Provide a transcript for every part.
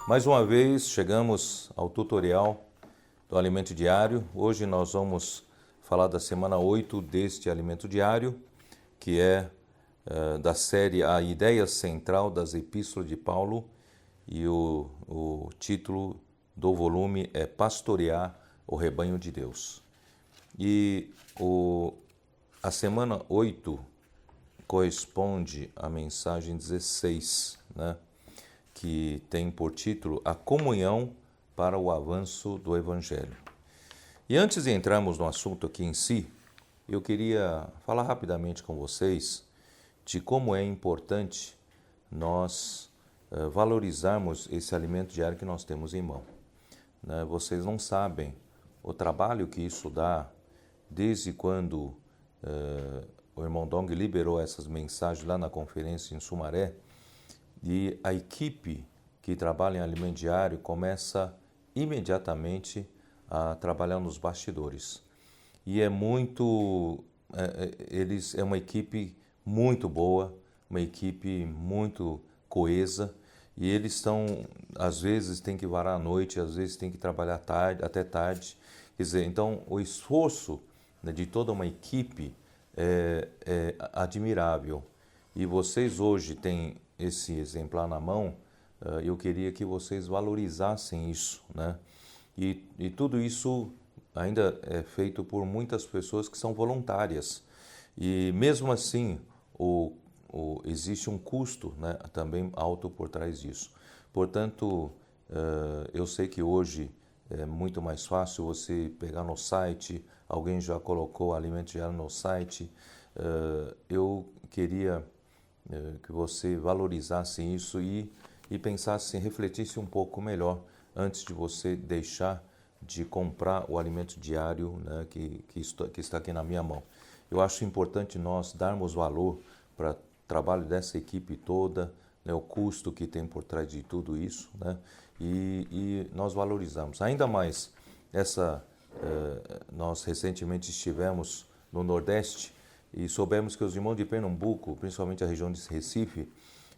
Mais uma vez, chegamos ao tutorial do alimento diário. Hoje nós vamos falar da semana 8 deste alimento diário, que é da série A Ideia Central das Epístolas de Paulo, e o título do volume é Pastorear o Rebanho de Deus. E a semana 8 corresponde à mensagem 16, né? Que tem por título A Comunhão para o Avanço do Evangelho. E antes de entrarmos no assunto aqui em si, eu queria falar rapidamente com vocês de como é importante nós valorizarmos esse alimento diário que nós temos em mão. Né? Vocês não sabem o trabalho que isso dá desde quando o irmão Dong liberou essas mensagens lá na conferência em Sumaré, e a equipe que trabalha em alimento diário começa imediatamente a trabalhar nos bastidores. E é uma equipe muito boa, uma equipe muito coesa, e eles estão, às vezes tem que varar à noite, às vezes tem que trabalhar tarde, até tarde. Quer dizer, então o esforço, né, de toda uma equipe é admirável. E vocês hoje têm esse exemplar na mão, eu queria que vocês valorizassem isso, né? E tudo isso ainda é feito por muitas pessoas que são voluntárias. E mesmo assim, existe um custo, né, também alto por trás disso. Portanto, eu sei que hoje é muito mais fácil você pegar no site, alguém já colocou alimento diário no site. Eu queria que você valorizasse isso e pensasse, refletisse um pouco melhor antes de você deixar de comprar o alimento diário, né, que está aqui na minha mão. Eu acho importante nós darmos valor para o trabalho dessa equipe toda, né, o custo que tem por trás de tudo isso, né, e nós valorizamos. Ainda mais, nós recentemente estivemos no Nordeste e soubemos que os irmãos de Pernambuco, principalmente a região de Recife,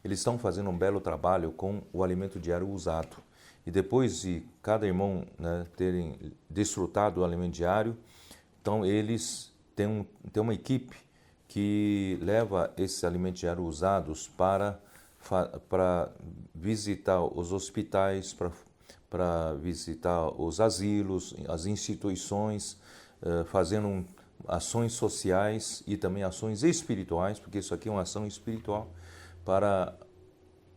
eles estão fazendo um belo trabalho com o alimento diário usado. E depois de cada irmão, né, terem desfrutado do alimento diário, então eles têm uma equipe que leva esses alimentos diários usados para visitar os hospitais, para visitar os asilos, as instituições, fazendo ações sociais e também ações espirituais, porque isso aqui é uma ação espiritual, para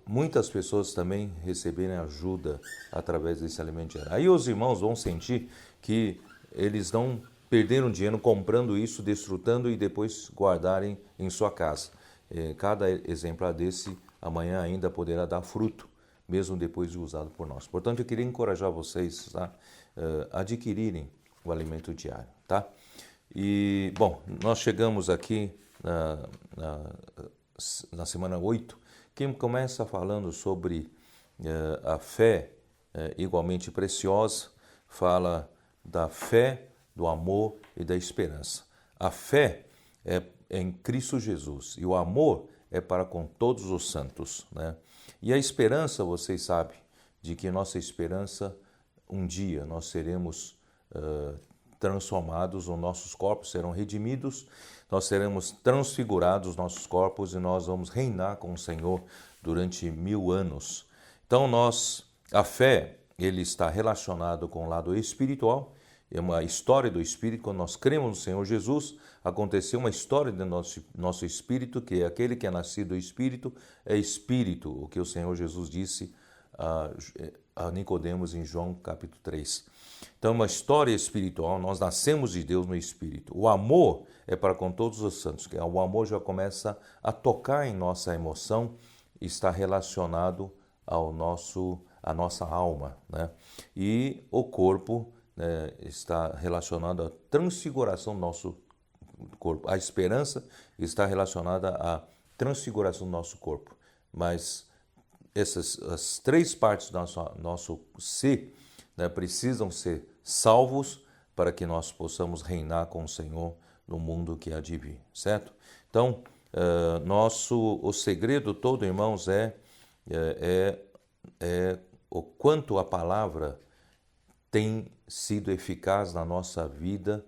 muitas pessoas também receberem ajuda através desse alimento diário. Aí os irmãos vão sentir que eles não perderam dinheiro comprando isso, desfrutando e depois guardarem em sua casa. Cada exemplar desse amanhã ainda poderá dar fruto, mesmo depois de usado por nós. Portanto, eu queria encorajar vocês a adquirirem o alimento diário, tá? E, bom, nós chegamos aqui na semana 8, que começa falando sobre a fé igualmente preciosa, fala da fé, do amor e da esperança. A fé é em Cristo Jesus e o amor é para com todos os santos, né? E a esperança, vocês sabem, de que nossa esperança, um dia nós seremos transformados, os nossos corpos serão redimidos, nós seremos transfigurados, nossos corpos, e nós vamos reinar com o Senhor durante 1000 anos. Então a fé, ele está relacionado com o lado espiritual, é uma história do Espírito. Quando nós cremos no Senhor Jesus, aconteceu uma história do nosso espírito, que é aquele que é nascido do Espírito, é Espírito, o que o Senhor Jesus disse a Nicodemos em João capítulo 3. Então, é uma história espiritual, nós nascemos de Deus no Espírito. O amor é para com todos os santos, que o amor já começa a tocar em nossa emoção, está relacionado à nossa alma, né? E o corpo, né, está relacionado à transfiguração do nosso corpo. A esperança está relacionada à transfiguração do nosso corpo. Mas as três partes do nosso ser, né, precisam ser salvos para que nós possamos reinar com o Senhor no mundo que há de vir, certo? Então, o segredo todo, irmãos, é o quanto a palavra tem sido eficaz na nossa vida,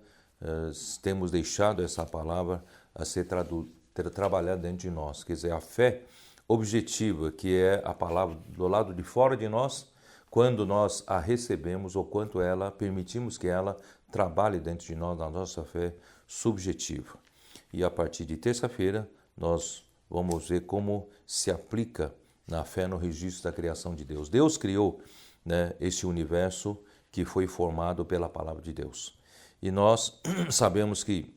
temos deixado essa palavra a ser trabalhada dentro de nós. Quer dizer, a fé objetiva, que é a palavra do lado de fora de nós, quando nós a recebemos ou quanto ela permitimos que ela trabalhe dentro de nós, na nossa fé subjetiva. E a partir de terça-feira nós vamos ver como se aplica na fé no registro da criação de Deus. Deus criou, né, esse universo que foi formado pela palavra de Deus. E nós sabemos que,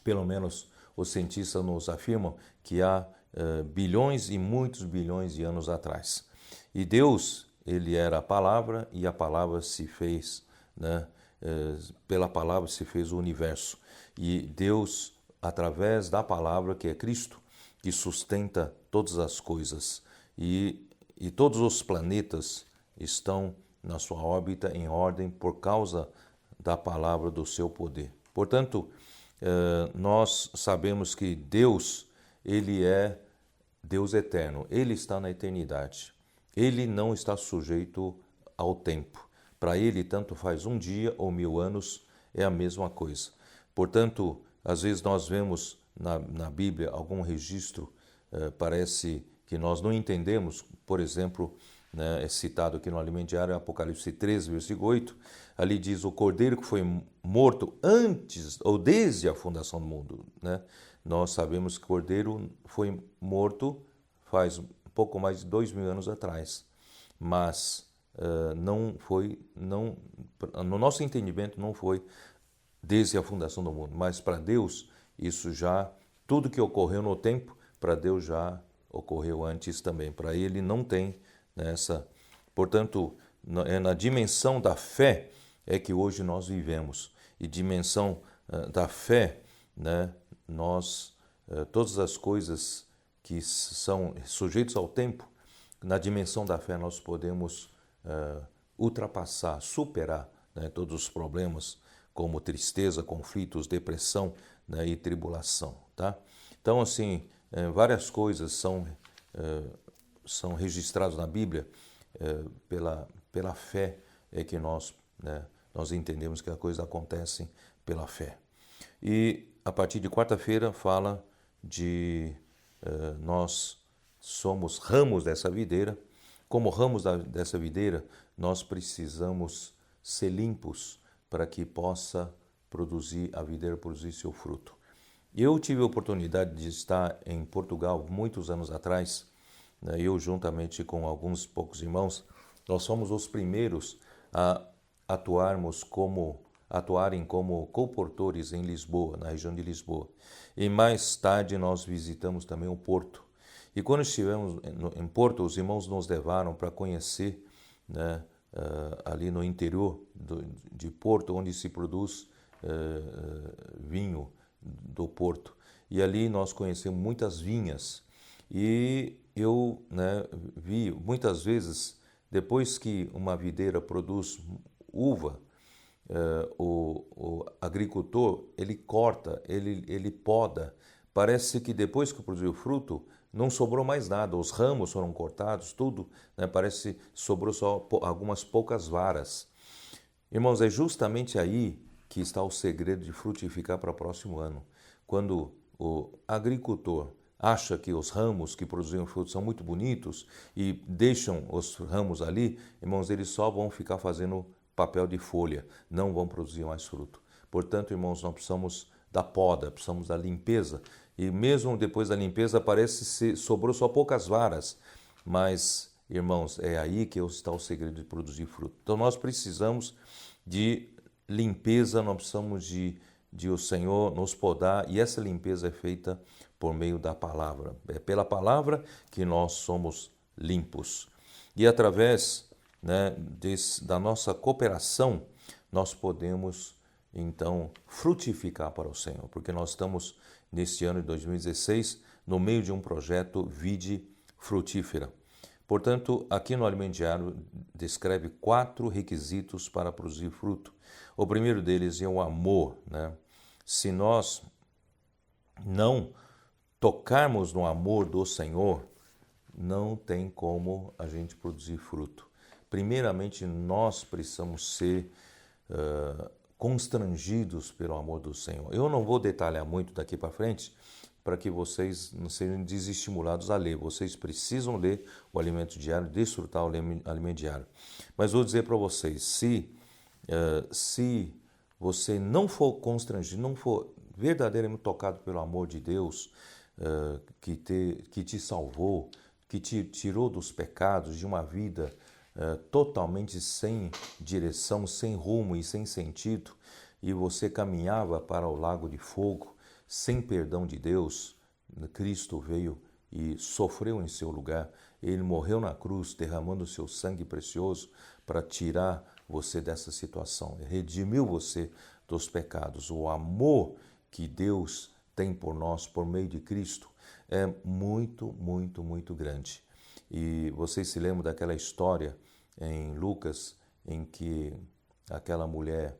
pelo menos os cientistas nos afirmam, que há bilhões e muitos bilhões de anos atrás. E Deus, ele era a palavra e a palavra se fez, né, pela palavra se fez o universo. E Deus, através da palavra, que é Cristo, que sustenta todas as coisas. E todos os planetas estão na sua órbita em ordem por causa da palavra do seu poder. Portanto, nós sabemos que Deus, ele é Deus eterno, ele está na eternidade. Ele não está sujeito ao tempo. Para ele, tanto faz um dia ou 1000 anos, é a mesma coisa. Portanto, às vezes nós vemos na Bíblia algum registro, parece que nós não entendemos, por exemplo, né, é citado aqui no Alimento Diário, Apocalipse 13, versículo 8, ali diz o cordeiro que foi morto antes ou desde a fundação do mundo. Né? Nós sabemos que o cordeiro foi morto faz um pouco mais de 2000 anos atrás, mas no nosso entendimento não foi desde a fundação do mundo, mas para Deus isso já, tudo que ocorreu no tempo, para Deus já ocorreu antes também. Para Ele não tem nessa. Portanto, é na dimensão da fé é que hoje nós vivemos. E dimensão da fé, né, todas as coisas que são sujeitas ao tempo, na dimensão da fé nós podemos ultrapassar, superar, né, todos os problemas, como tristeza, conflitos, depressão, né, e tribulação. Tá? Então, assim, várias coisas são registradas na Bíblia pela fé, é que nós entendemos que as coisas acontecem pela fé. E a partir de quarta-feira fala de nós somos ramos dessa videira. Como ramos dessa videira, nós precisamos ser limpos para que possa a videira produzir seu fruto. Eu tive a oportunidade de estar em Portugal muitos anos atrás, né, eu juntamente com alguns poucos irmãos, nós fomos os primeiros a atuarem como colportores em Lisboa, na região de Lisboa. E mais tarde nós visitamos também o Porto. E quando estivemos em Porto, os irmãos nos levaram para conhecer, né, ali no interior de Porto, onde se produz vinho do Porto. E ali nós conhecemos muitas vinhas. E eu, né, vi muitas vezes, depois que uma videira produz uva, o agricultor, ele corta, ele poda. Parece que depois que produziu o fruto, não sobrou mais nada. Os ramos foram cortados, tudo, né, parece que sobrou só algumas poucas varas. Irmãos, é justamente aí que está o segredo de frutificar para o próximo ano. Quando o agricultor acha que os ramos que produzem frutos são muito bonitos e deixam os ramos ali, irmãos, eles só vão ficar fazendo papel de folha, não vão produzir mais fruto. Portanto, irmãos, nós precisamos da poda, precisamos da limpeza. E mesmo depois da limpeza, sobrou só poucas varas. Mas, irmãos, é aí que está o segredo de produzir fruto. Então, nós precisamos de limpeza, nós precisamos de o Senhor nos podar, e essa limpeza é feita por meio da palavra. É pela palavra que nós somos limpos. E através, né, da nossa cooperação, nós podemos, então, frutificar para o Senhor, porque nós estamos, neste ano de 2016, no meio de um projeto Vide Frutífera. Portanto, aqui no Alimento Diário descreve 4 requisitos para produzir fruto. O primeiro deles é o amor, né? Se nós não tocarmos no amor do Senhor, não tem como a gente produzir fruto. Primeiramente, nós precisamos ser constrangidos pelo amor do Senhor. Eu não vou detalhar muito daqui para frente, para que vocês não sejam desestimulados a ler. Vocês precisam ler o alimento diário, desfrutar o alimento diário. Mas vou dizer para vocês, se você não for constrangido, não for verdadeiramente tocado pelo amor de Deus, que te salvou, que te tirou dos pecados, de uma vida totalmente sem direção, sem rumo e sem sentido, e você caminhava para o lago de fogo, sem perdão de Deus, Cristo veio e sofreu em seu lugar. Ele morreu na cruz, derramando o seu sangue precioso para tirar você dessa situação. Ele redimiu você dos pecados. O amor que Deus tem por nós, por meio de Cristo, é muito, muito, muito grande. E vocês se lembram daquela história em Lucas, em que aquela mulher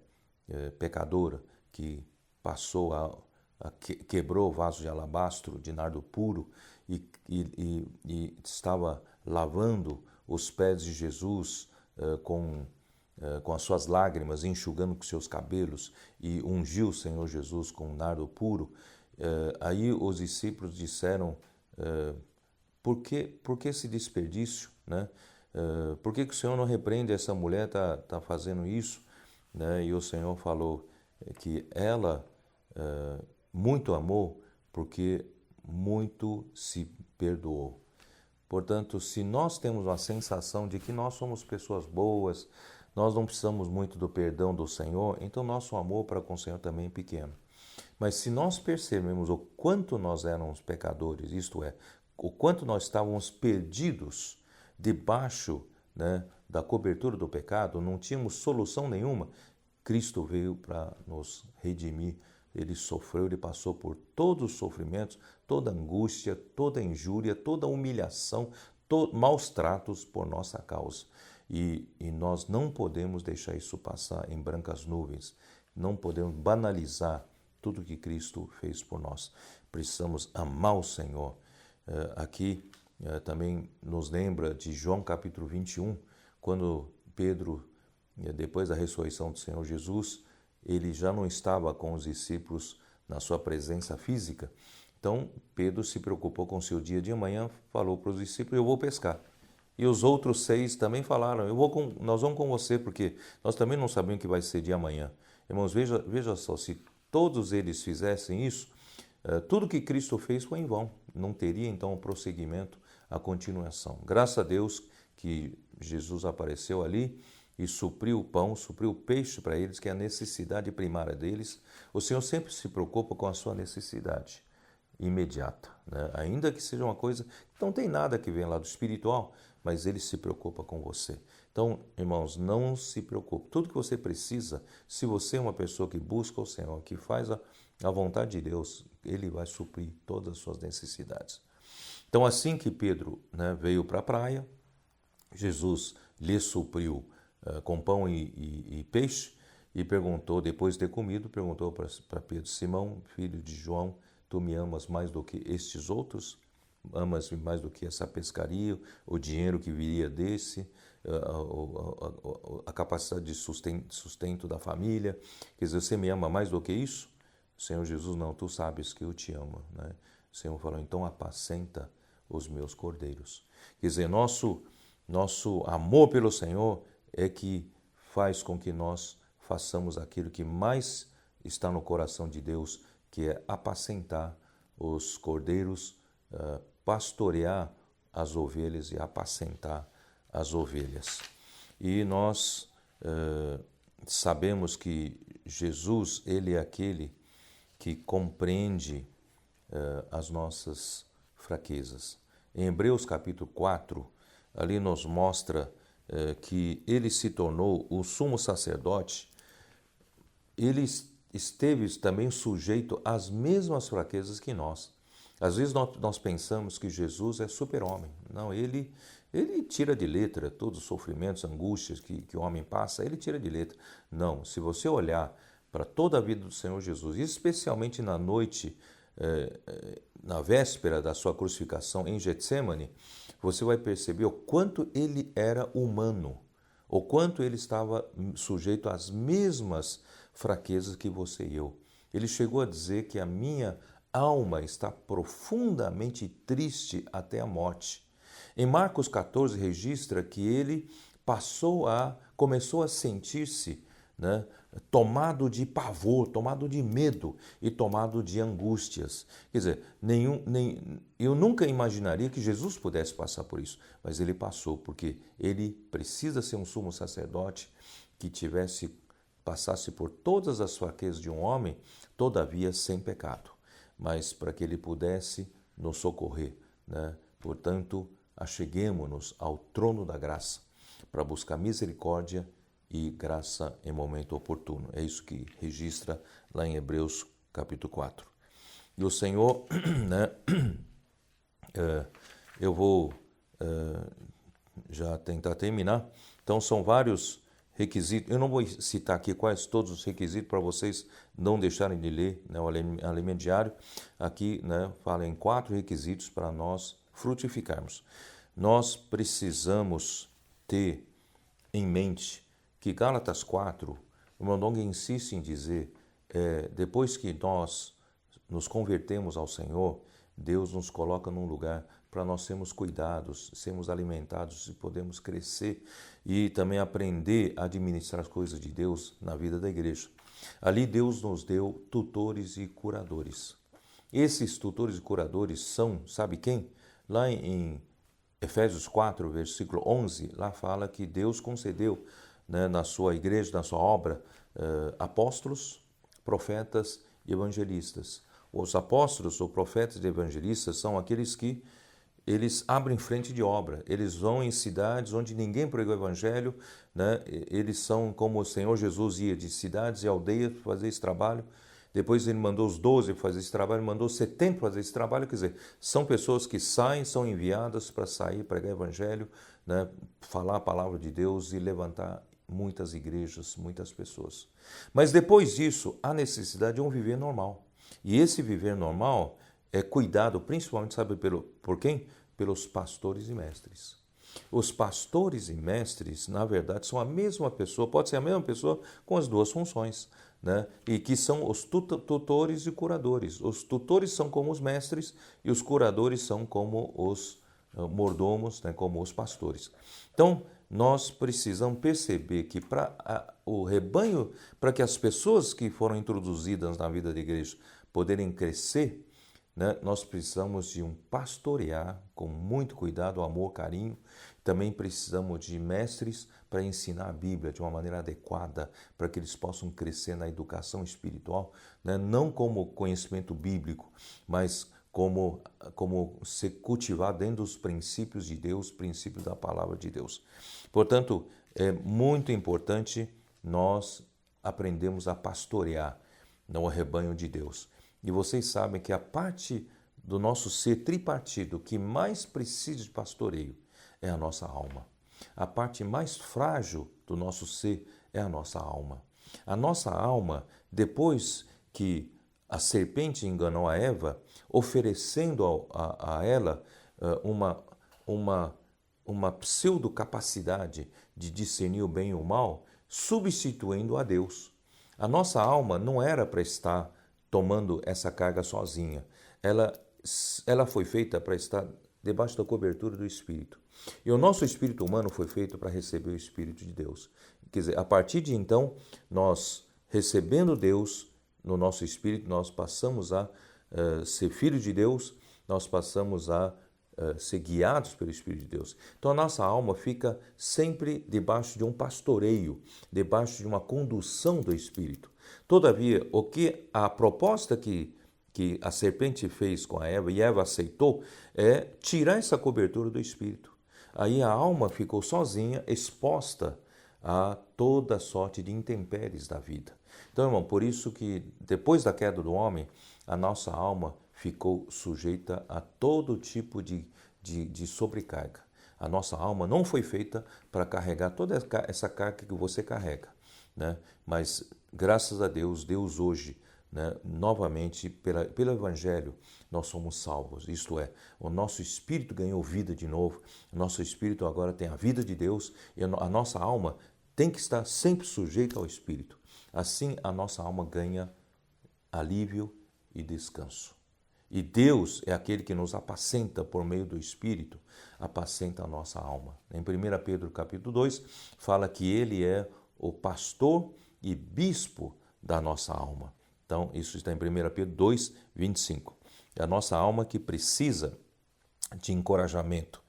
pecadora que passou quebrou o vaso de alabastro de nardo puro e estava lavando os pés de Jesus com as suas lágrimas, enxugando com seus cabelos, e ungiu o Senhor Jesus com nardo puro. Aí os discípulos disseram, por que esse desperdício, né? Por que o Senhor não repreende essa mulher, tá fazendo isso? Né? E o Senhor falou que ela muito amou, porque muito se perdoou. Portanto, se nós temos a sensação de que nós somos pessoas boas, nós não precisamos muito do perdão do Senhor, então nosso amor para com o Senhor também é pequeno. Mas se nós percebemos o quanto nós éramos pecadores, isto é, o quanto nós estávamos perdidos debaixo, né, da cobertura do pecado, não tínhamos solução nenhuma, Cristo veio para nos redimir. Ele sofreu, ele passou por todos os sofrimentos, toda angústia, toda injúria, toda humilhação, maus tratos por nossa causa. E nós não podemos deixar isso passar em brancas nuvens. Não podemos banalizar tudo que Cristo fez por nós. Precisamos amar o Senhor. Aqui também nos lembra de João capítulo 21, quando Pedro, depois da ressurreição do Senhor Jesus, ele já não estava com os discípulos na sua presença física. Então, Pedro se preocupou com o seu dia de amanhã, falou para os discípulos, eu vou pescar. E os outros 6 também falaram, nós vamos com você, porque nós também não sabemos o que vai ser de amanhã. Irmãos, veja só, se todos eles fizessem isso, tudo que Cristo fez foi em vão. Não teria, então, o prosseguimento, a continuação. Graças a Deus que Jesus apareceu ali e supriu o pão, supriu o peixe para eles, que é a necessidade primária deles. O Senhor sempre se preocupa com a sua necessidade imediata, né? Ainda que seja uma coisa que não tem nada que venha lá do espiritual, mas Ele se preocupa com você. Então, irmãos, não se preocupe. Tudo que você precisa, se você é uma pessoa que busca o Senhor, que faz a vontade de Deus, Ele vai suprir todas as suas necessidades. Então, assim que Pedro, né, veio para a praia, Jesus lhe supriu com pão e peixe, e perguntou, depois de ter comido, perguntou para Pedro, Simão, filho de João, tu me amas mais do que estes outros? Amas-me mais do que essa pescaria, o dinheiro que viria desse, a capacidade de sustento da família? Quer dizer, você me ama mais do que isso? O Senhor Jesus, não, tu sabes que eu te amo, né? O Senhor falou, então apacenta os meus cordeiros. Quer dizer, nosso amor pelo Senhor é que faz com que nós façamos aquilo que mais está no coração de Deus, que é apacentar os cordeiros, pastorear as ovelhas e apacentar as ovelhas. E nós sabemos que Jesus, Ele é aquele que compreende as nossas fraquezas. Em Hebreus capítulo 4, ali nos mostra que Ele se tornou o sumo sacerdote. Ele esteve também sujeito às mesmas fraquezas que nós. Às vezes nós pensamos que Jesus é super-homem. Não, ele tira de letra todos os sofrimentos, angústias que o homem passa, ele tira de letra. Não, se você olhar para toda a vida do Senhor Jesus, especialmente na noite na véspera da sua crucificação em Getsemane, você vai perceber o quanto ele era humano, o quanto ele estava sujeito às mesmas fraquezas que você e eu. Ele chegou a dizer que a minha alma está profundamente triste até a morte. Em Marcos 14 registra que ele começou a sentir-se, né, tomado de pavor, tomado de medo e tomado de angústias. Quer dizer, eu nunca imaginaria que Jesus pudesse passar por isso, mas ele passou, porque ele precisa ser um sumo sacerdote que passasse por todas as fraquezas de um homem, todavia sem pecado, mas para que ele pudesse nos socorrer, né? Portanto, acheguemo-nos ao trono da graça para buscar misericórdia e graça em momento oportuno. É isso que registra lá em Hebreus capítulo 4. E o Senhor, né, eu vou já tentar terminar. Então são vários requisitos. Eu não vou citar aqui quais todos os requisitos para vocês não deixarem de ler, né, o alimento diário. Aqui, né, fala em 4 requisitos para nós frutificarmos. Nós precisamos ter em mente que Gálatas 4, o Mondong insiste em dizer, depois que nós nos convertemos ao Senhor, Deus nos coloca num lugar para nós sermos cuidados, sermos alimentados e podemos crescer e também aprender a administrar as coisas de Deus na vida da igreja. Ali Deus nos deu tutores e curadores. Esses tutores e curadores são, sabe quem? Lá em Efésios 4, versículo 11, lá fala que Deus concedeu, né, na sua igreja, na sua obra, apóstolos, profetas e evangelistas. Os apóstolos, ou profetas e evangelistas são aqueles que eles abrem frente de obra, eles vão em cidades onde ninguém pregou o evangelho, né? Eles são como o Senhor Jesus ia de cidades e aldeias para fazer esse trabalho. Depois ele mandou os 12 para fazer esse trabalho, mandou 70 para fazer esse trabalho. Quer dizer, são pessoas que saem, são enviadas para sair, pregar o evangelho, né? Falar a palavra de Deus e levantar muitas igrejas, muitas pessoas. Mas depois disso, há necessidade de um viver normal. E esse viver normal é cuidado principalmente, sabe por quem? Pelos pastores e mestres. Os pastores e mestres, na verdade, são a mesma pessoa, pode ser a mesma pessoa com as duas funções, né? E que são os tutores e curadores. Os tutores são como os mestres e os curadores são como os mordomos, né? Como os pastores. Então, nós precisamos perceber que para o rebanho, para que as pessoas que foram introduzidas na vida da igreja poderem crescer, né, nós precisamos de um pastorear com muito cuidado, amor, carinho. Também precisamos de mestres para ensinar a Bíblia de uma maneira adequada, para que eles possam crescer na educação espiritual, né, não como conhecimento bíblico, mas como ser cultivado dentro dos princípios de Deus, princípios da palavra de Deus. Portanto, é muito importante nós aprendermos a pastorear no rebanho de Deus. E vocês sabem que a parte do nosso ser tripartido que mais precisa de pastoreio é a nossa alma. A parte mais frágil do nosso ser é a nossa alma. A nossa alma, depois que a serpente enganou a Eva, oferecendo a ela uma pseudo-capacidade de discernir o bem e o mal, substituindo a Deus. A nossa alma não era para estar tomando essa carga sozinha. Ela foi feita para estar debaixo da cobertura do Espírito. E o nosso espírito humano foi feito para receber o Espírito de Deus. Quer dizer, a partir de então, nós recebendo Deus no nosso espírito, nós passamos a ser filhos de Deus, nós passamos a ser guiados pelo Espírito de Deus. Então a nossa alma fica sempre debaixo de um pastoreio, debaixo de uma condução do Espírito. Todavia, a proposta que a serpente fez com a Eva, e Eva aceitou, é tirar essa cobertura do Espírito. Aí a alma ficou sozinha, exposta a toda sorte de intempéries da vida. Então, irmão, por isso que depois da queda do homem, a nossa alma ficou sujeita a todo tipo de sobrecarga. A nossa alma não foi feita para carregar toda essa carga que você carrega, né? Mas, graças a Deus, Deus hoje né, novamente, pelo Evangelho, nós somos salvos. Isto é, o nosso espírito ganhou vida de novo, o nosso espírito agora tem a vida de Deus e a nossa alma tem que estar sempre sujeita ao Espírito. Assim, a nossa alma ganha alívio e descanso. E Deus é aquele que nos apacenta por meio do Espírito, apacenta a nossa alma. Em 1 Pedro capítulo 2, fala que Ele é o pastor e bispo da nossa alma. Então, isso está em 1 Pedro 2, 25. É a nossa alma que precisa de encorajamento.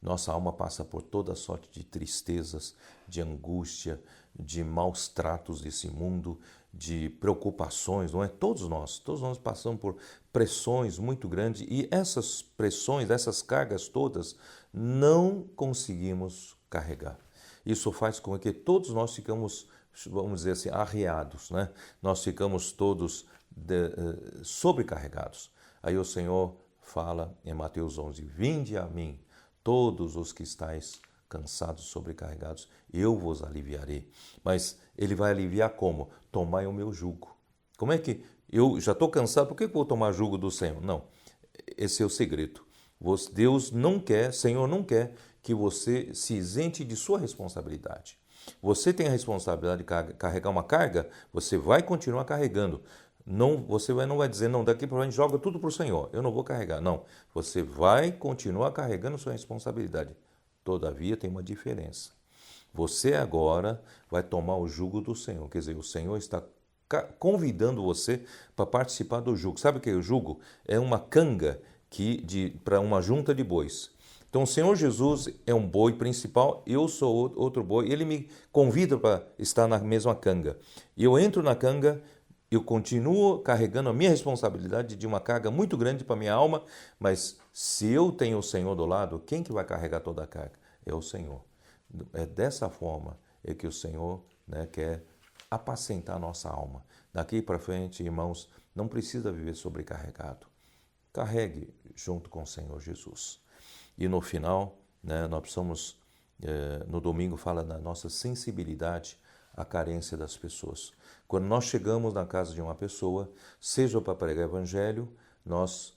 Nossa alma passa por toda sorte de tristezas, de angústia, de maus tratos desse mundo, de preocupações, não é? Todos nós passamos por pressões muito grandes e essas pressões, essas cargas todas, não conseguimos carregar. Isso faz com que todos nós ficamos, vamos dizer assim, arriados, né? Nós ficamos todos sobrecarregados. Aí o Senhor fala em Mateus 11, vinde a mim, todos os que estáis cansados, sobrecarregados, eu vos aliviarei. Mas Ele vai aliviar como? Tomai o meu jugo. Como é que eu já estou cansado, por que eu vou tomar jugo do Senhor? Não, esse é o segredo. Deus não quer, Senhor não quer que você se isente de sua responsabilidade. Você tem a responsabilidade de carregar uma carga, você vai continuar carregando. Não, você não vai dizer, não, daqui para frente joga tudo para o Senhor, eu não vou carregar. Não, você vai continuar carregando sua responsabilidade. Todavia tem uma diferença. Você agora vai tomar o jugo do Senhor. Quer dizer, o Senhor está convidando você para participar do jugo. Sabe o que é o jugo? É uma canga para uma junta de bois. Então o Senhor Jesus é um boi principal, eu sou outro boi, ele me convida para estar na mesma canga. E eu entro na canga, eu continuo carregando a minha responsabilidade de uma carga muito grande para a minha alma, mas se eu tenho o Senhor do lado, quem que vai carregar toda a carga? É o Senhor. É dessa forma que o Senhor, né, quer apacentar a nossa alma. Daqui para frente, irmãos, não precisa viver sobrecarregado. Carregue junto com o Senhor Jesus. E no final, né, nós precisamos, no domingo fala da nossa sensibilidade à carência das pessoas. Quando nós chegamos na casa de uma pessoa, seja para pregar o evangelho, nós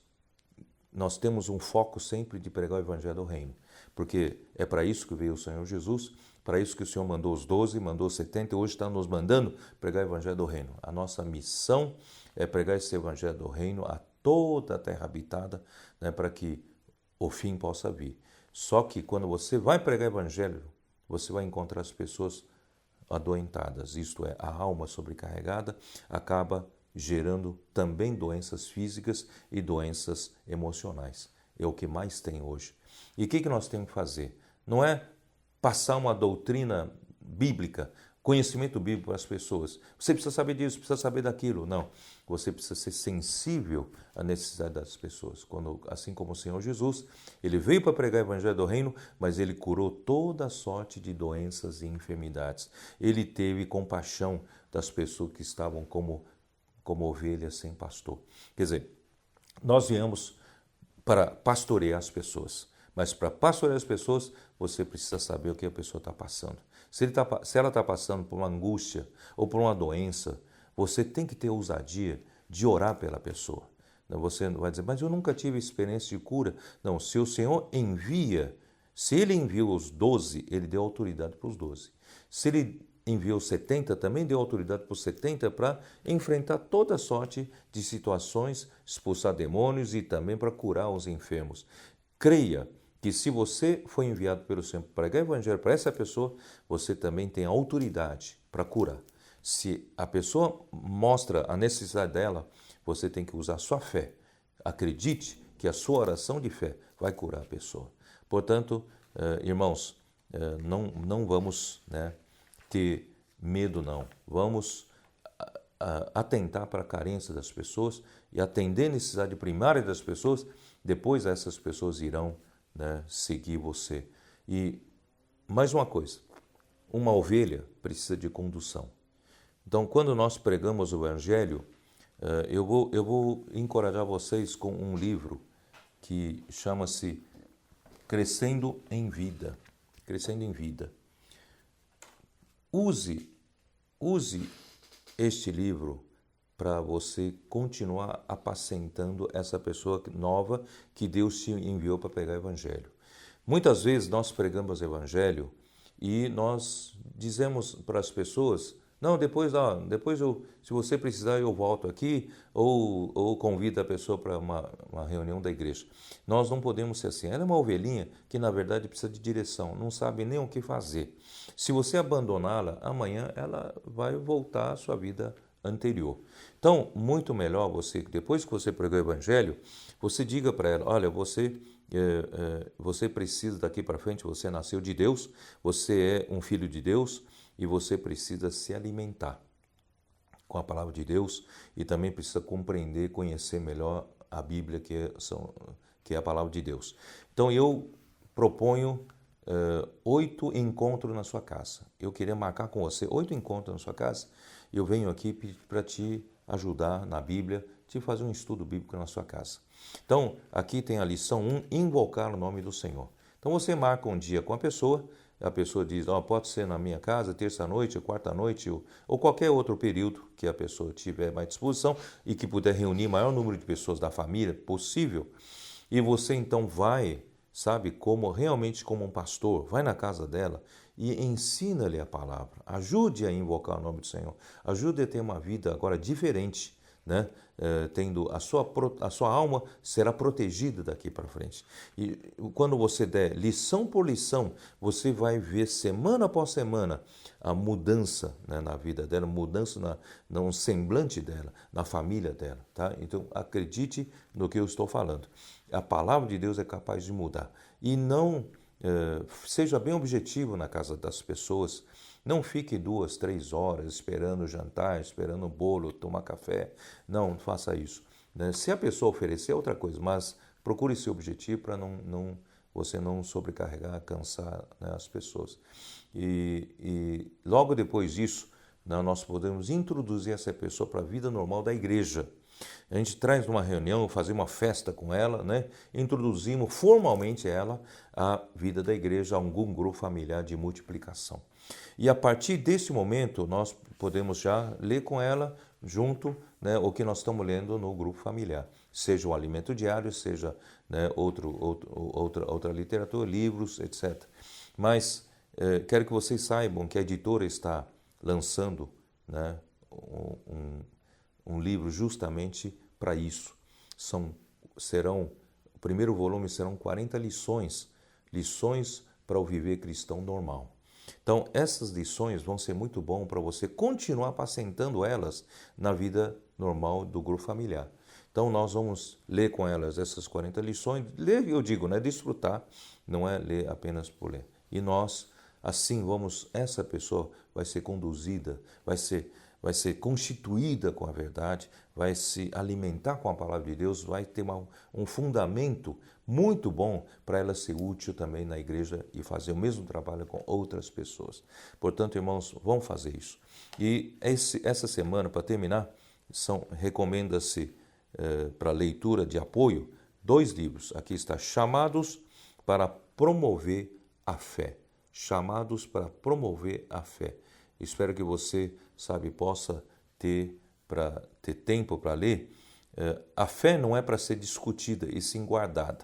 temos um foco sempre de pregar o evangelho do reino. Porque é para isso que veio o Senhor Jesus, para isso que o Senhor mandou os 12, mandou os 70 e hoje está nos mandando pregar o evangelho do reino. A nossa missão é pregar esse evangelho do reino a toda a terra habitada, né, para que o fim possa vir. Só que quando você vai pregar o evangelho, você vai encontrar as pessoas adoentadas, isto é, a alma sobrecarregada acaba gerando também doenças físicas e doenças emocionais. É o que mais tem hoje. E o que nós temos que fazer? Não é passar uma doutrina bíblica, conhecimento bíblico para as pessoas. Você precisa saber disso, precisa saber daquilo. Não. Você precisa ser sensível à necessidade das pessoas. Assim como o Senhor Jesus, ele veio para pregar o evangelho do reino, mas ele curou toda sorte de doenças e enfermidades. Ele teve compaixão das pessoas que estavam como ovelhas sem pastor. Quer dizer, nós viemos para pastorear as pessoas. Mas para pastorear as pessoas, você precisa saber o que a pessoa está passando. Se ela está passando por uma angústia ou por uma doença, você tem que ter ousadia de orar pela pessoa. Você não vai dizer, mas eu nunca tive experiência de cura. Não, se o Senhor envia, se Ele enviou os 12, Ele deu autoridade para os 12. Se Ele enviou 70, também deu autoridade para os 70 para enfrentar toda sorte de situações, expulsar demônios e também para curar os enfermos. Creia que se você foi enviado pelo Senhor para pregar o evangelho para essa pessoa, você também tem autoridade para curar. Se a pessoa mostra a necessidade dela, você tem que usar a sua fé. Acredite que a sua oração de fé vai curar a pessoa. Portanto, irmãos, não vamos, né, ter medo, não. Vamos atentar para a carência das pessoas e atender a necessidade primária das pessoas, depois essas pessoas irão, né, seguir você. E mais uma coisa, uma ovelha precisa de condução. Então, quando nós pregamos o Evangelho, eu vou encorajar vocês com um livro que chama-se Crescendo em Vida. Crescendo em Vida. Use este livro para você continuar apacentando essa pessoa nova que Deus te enviou para pregar o Evangelho. Muitas vezes nós pregamos o Evangelho e nós dizemos para as pessoas, não, depois se você precisar eu volto aqui, ou convido a pessoa para uma reunião da igreja. Nós não podemos ser assim. Ela é uma ovelhinha que na verdade precisa de direção, não sabe nem o que fazer. Se você abandoná-la, amanhã ela vai voltar à sua vida anterior. Então, muito melhor você, depois que você pregou o Evangelho, você diga para ela, olha, você precisa daqui para frente, você nasceu de Deus, você é um filho de Deus e você precisa se alimentar com a palavra de Deus e também precisa compreender, conhecer melhor a Bíblia, que é a palavra de Deus. Então eu proponho 8 encontros na sua casa. Eu queria marcar com você 8 encontros na sua casa. Eu venho aqui para te ajudar na Bíblia, te fazer um estudo bíblico na sua casa. Então, aqui tem a lição 1, invocar o nome do Senhor. Então você marca um dia com a pessoa diz, pode ser na minha casa, terça-noite, quarta-noite, ou qualquer outro período que a pessoa tiver mais disposição e que puder reunir o maior número de pessoas da família possível. E você então vai, sabe, realmente como um pastor, vai na casa dela e ensina-lhe a palavra. Ajude a invocar o nome do Senhor. Ajude a ter uma vida agora diferente, né? Tendo a sua alma será protegida daqui para frente. E quando você der lição por lição, você vai ver semana após semana a mudança, né, na vida dela, mudança no semblante dela, na família dela, tá? Então acredite no que eu estou falando. A palavra de Deus é capaz de mudar. E não seja bem objetivo na casa das pessoas. Não fique 2, 3 horas esperando o jantar, esperando o bolo, tomar café. Não faça isso, né? Se a pessoa oferecer, é outra coisa, mas procure ser objetivo para você não sobrecarregar, cansar, né, as pessoas. E logo depois disso, né, nós podemos introduzir essa pessoa para a vida normal da igreja. A gente traz numa reunião, fazer uma festa com ela, né? Introduzimos formalmente ela à vida da igreja, a algum grupo familiar de multiplicação. E a partir desse momento, nós podemos já ler com ela junto, né, o que nós estamos lendo no grupo familiar. Seja o alimento diário, seja, né, outra literatura, livros, etc. Mas quero que vocês saibam que a editora está lançando, né, um livro justamente para isso. O primeiro volume serão 40 lições para o viver cristão normal. Então, essas lições vão ser muito bom para você continuar apacentando elas na vida normal do grupo familiar. Então, nós vamos ler com elas essas 40 lições. Ler, eu digo, né, desfrutar, não é ler apenas por ler. E nós, assim, essa pessoa vai ser conduzida, vai ser constituída com a verdade, vai se alimentar com a palavra de Deus, vai ter um fundamento muito bom para ela ser útil também na igreja e fazer o mesmo trabalho com outras pessoas. Portanto, irmãos, vamos fazer isso. E essa semana, para terminar, recomenda-se para leitura de apoio 2 livros. Aqui está, Chamados para Promover a Fé. Chamados para Promover a Fé. Espero que você, possa ter tempo para ler. A fé não é para ser discutida e sim guardada,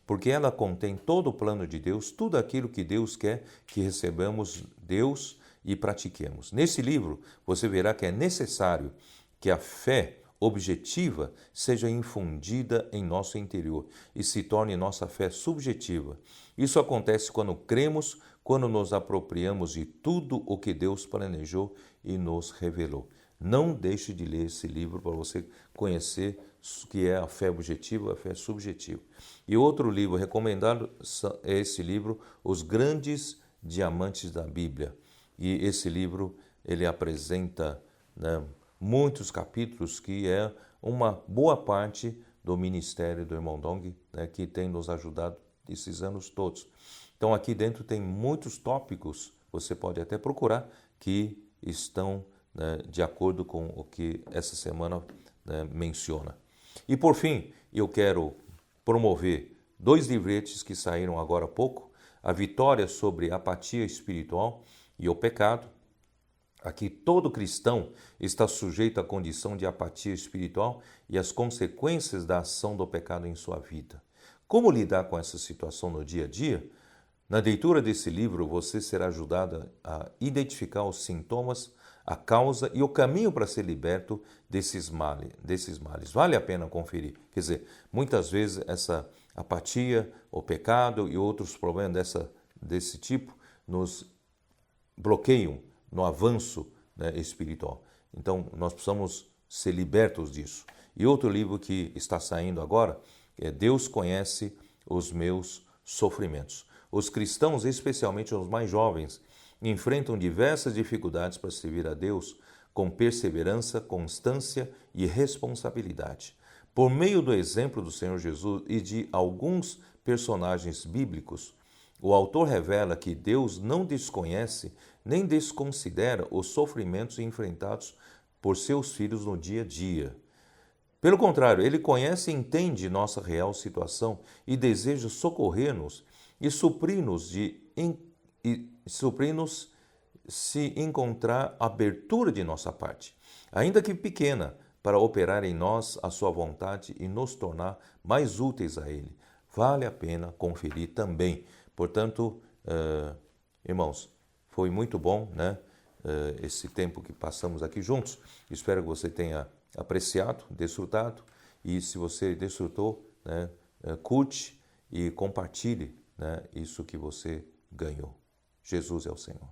porque ela contém todo o plano de Deus, tudo aquilo que Deus quer que recebamos Deus e pratiquemos. Nesse livro, você verá que é necessário que a fé objetiva seja infundida em nosso interior e se torne nossa fé subjetiva. Isso acontece quando cremos, quando nos apropriamos de tudo o que Deus planejou e nos revelou. Não deixe de ler esse livro para você conhecer o que é a fé objetiva e a fé subjetiva. E outro livro recomendado é esse livro, Os Grandes Diamantes da Bíblia. E esse livro, ele apresenta, né, muitos capítulos que é uma boa parte do ministério do irmão Dong, né, que tem nos ajudado esses anos todos. Então aqui dentro tem muitos tópicos, você pode até procurar, que estão, né, de acordo com o que essa semana, né, menciona. E por fim, eu quero promover 2 livretes que saíram agora há pouco, A Vitória sobre a Apatia Espiritual e o Pecado, Aqui todo cristão está sujeito à condição de apatia espiritual e às consequências da ação do pecado em sua vida. Como lidar com essa situação no dia a dia? Na leitura desse livro, você será ajudado a identificar os sintomas, a causa e o caminho para ser liberto desses males. Vale a pena conferir. Quer dizer, muitas vezes essa apatia, o pecado e outros problemas desse tipo nos bloqueiam no avanço, né, espiritual. Então, nós precisamos ser libertos disso. E outro livro que está saindo agora é Deus Conhece os Meus Sofrimentos. Os cristãos, especialmente os mais jovens, enfrentam diversas dificuldades para servir a Deus com perseverança, constância e responsabilidade. Por meio do exemplo do Senhor Jesus e de alguns personagens bíblicos, o autor revela que Deus não desconhece nem desconsidera os sofrimentos enfrentados por seus filhos no dia a dia. Pelo contrário, Ele conhece e entende nossa real situação e deseja socorrer-nos e suprir-nos se encontrar abertura de nossa parte, ainda que pequena, para operar em nós a sua vontade e nos tornar mais úteis a Ele. Vale a pena conferir também. Portanto, irmãos, foi muito bom, né, esse tempo que passamos aqui juntos. Espero que você tenha apreciado, desfrutado. E se você desfrutou, né, curte e compartilhe, né, isso que você ganhou. Jesus é o Senhor.